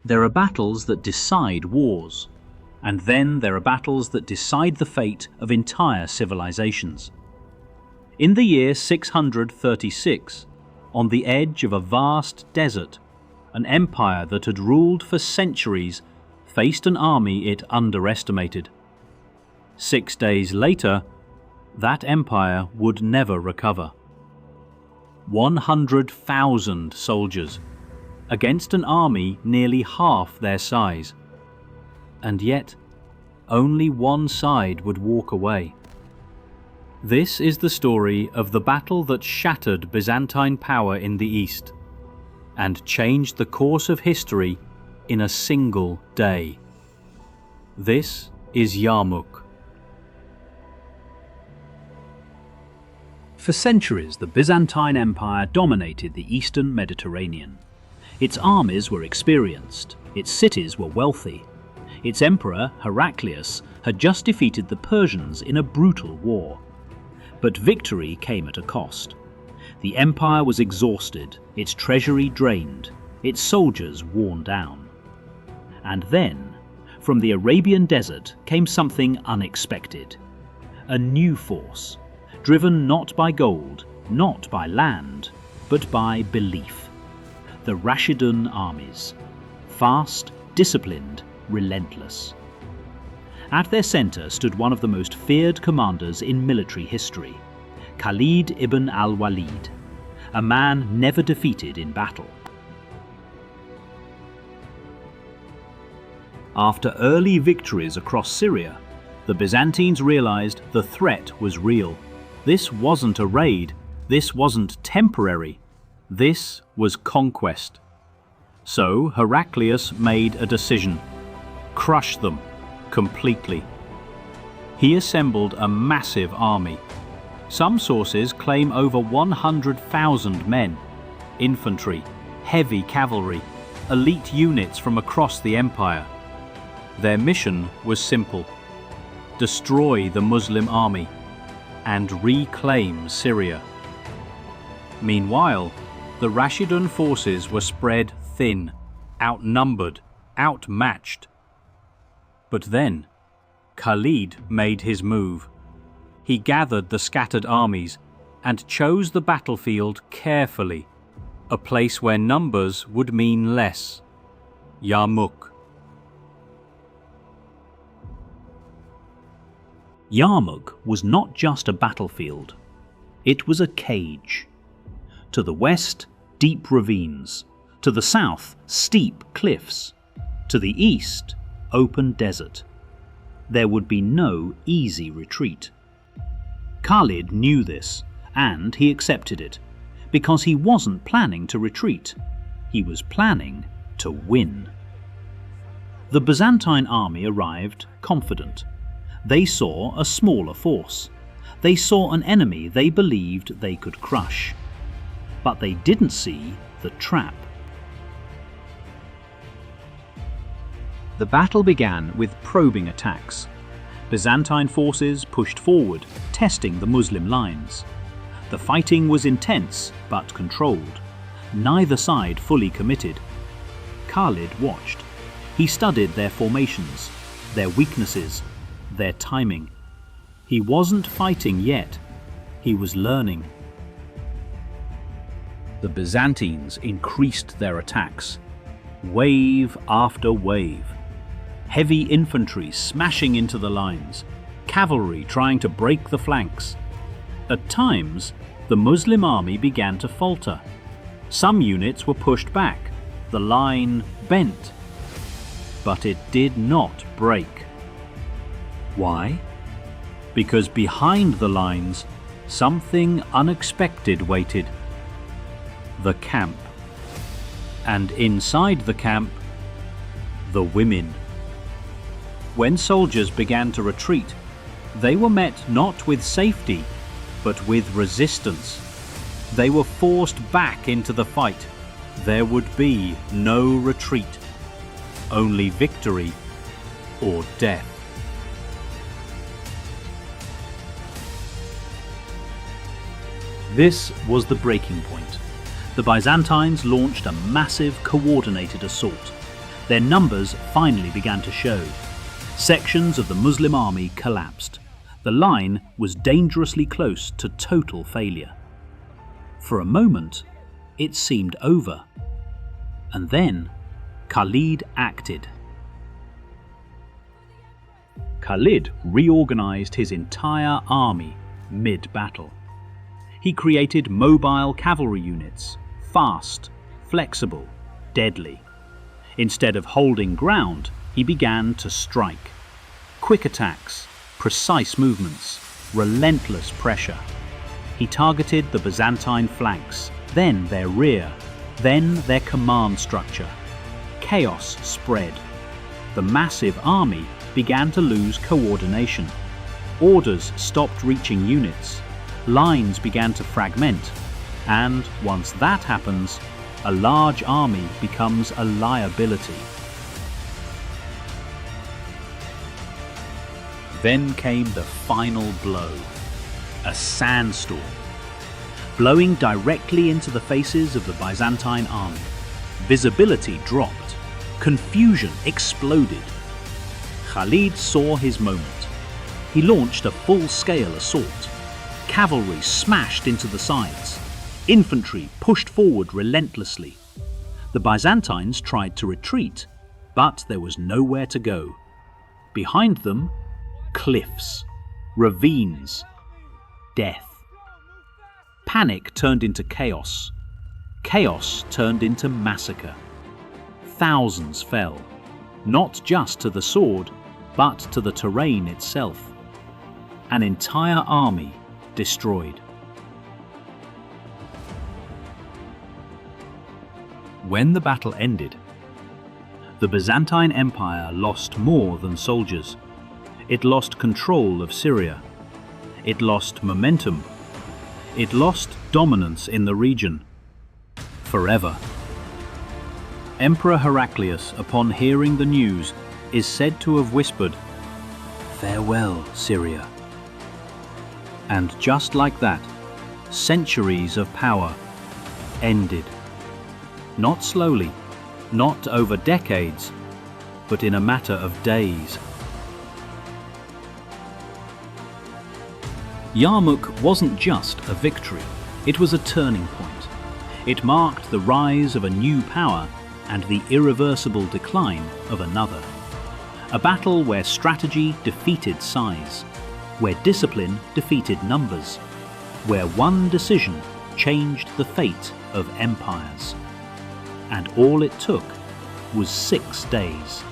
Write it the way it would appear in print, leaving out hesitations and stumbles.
There are battles that decide wars, and then there are battles that decide the fate of entire civilizations. In the year 636, on the edge of a vast desert, an empire that had ruled for centuries faced an army it underestimated. 6 days later, that empire would never recover. 100,000 soldiers against an army nearly half their size. And yet, only one side would walk away. This is the story of the battle that shattered Byzantine power in the east and changed the course of history in a single day. This is Yarmouk. For centuries, the Byzantine Empire dominated the eastern Mediterranean. Its armies were experienced, its cities were wealthy. Its emperor, Heraclius, had just defeated the Persians in a brutal war. But victory came at a cost. The empire was exhausted, its treasury drained, its soldiers worn down. And then, from the Arabian desert came something unexpected. A new force, driven not by gold, not by land, but by belief. The Rashidun armies, fast, disciplined, relentless. At their center stood one of the most feared commanders in military history, Khalid ibn al-Walid, a man never defeated in battle. After early victories across Syria, the Byzantines realized the threat was real. This wasn't a raid, this wasn't temporary, this was conquest. So Heraclius made a decision: crush them completely. He assembled a massive army. Some sources claim over 100,000 men, infantry, heavy cavalry, elite units from across the empire. Their mission was simple: destroy the Muslim army and reclaim Syria. Meanwhile, the Rashidun forces were spread thin, outnumbered, outmatched. But then, Khalid made his move. He gathered the scattered armies and chose the battlefield carefully, a place where numbers would mean less: Yarmouk. Yarmouk was not just a battlefield, it was a cage. To the west, deep ravines. To the south, steep cliffs. To the east, open desert. There would be no easy retreat. Khalid knew this, and he accepted it, because he wasn't planning to retreat. He was planning to win. The Byzantine army arrived confident. They saw a smaller force. They saw an enemy they believed they could crush. But they didn't see the trap. The battle began with probing attacks. Byzantine forces pushed forward, testing the Muslim lines. The fighting was intense but controlled. Neither side fully committed. Khalid watched. He studied their formations, their weaknesses, their timing. He wasn't fighting yet. He was learning. The Byzantines increased their attacks, wave after wave. Heavy infantry smashing into the lines, cavalry trying to break the flanks. At times, the Muslim army began to falter. Some units were pushed back, the line bent. But it did not break. Why? Because behind the lines, something unexpected waited. The camp. And inside the camp, the women. When soldiers began to retreat, they were met not with safety, but with resistance. They were forced back into the fight. There would be no retreat, only victory or death. This was the breaking point. The Byzantines launched a massive coordinated assault. Their numbers finally began to show. Sections of the Muslim army collapsed. The line was dangerously close to total failure. For a moment, it seemed over. And then, Khalid acted. Khalid reorganized his entire army mid-battle. He created mobile cavalry units, fast, flexible, deadly. Instead of holding ground, he began to strike. Quick attacks, precise movements, relentless pressure. He targeted the Byzantine flanks, then their rear, then their command structure. Chaos spread. The massive army began to lose coordination. Orders stopped reaching units. Lines began to fragment. And once that happens, a large army becomes a liability. Then came the final blow, a sandstorm. Blowing directly into the faces of the Byzantine army, visibility dropped, confusion exploded. Khalid saw his moment. He launched a full-scale assault. Cavalry smashed into the sides. Infantry pushed forward relentlessly. The Byzantines tried to retreat, but there was nowhere to go. Behind them, cliffs, ravines, death. Panic turned into chaos. Chaos turned into massacre. Thousands fell, not just to the sword, but to the terrain itself. An entire army destroyed. When the battle ended, the Byzantine Empire lost more than soldiers. It lost control of Syria. It lost momentum. It lost dominance in the region. Forever. Emperor Heraclius, upon hearing the news, is said to have whispered, "Farewell, Syria." And just like that, centuries of power ended. Not slowly, not over decades, but in a matter of days. Yarmouk wasn't just a victory, it was a turning point. It marked the rise of a new power and the irreversible decline of another. A battle where strategy defeated size, where discipline defeated numbers, where one decision changed the fate of empires. And all it took was 6 days.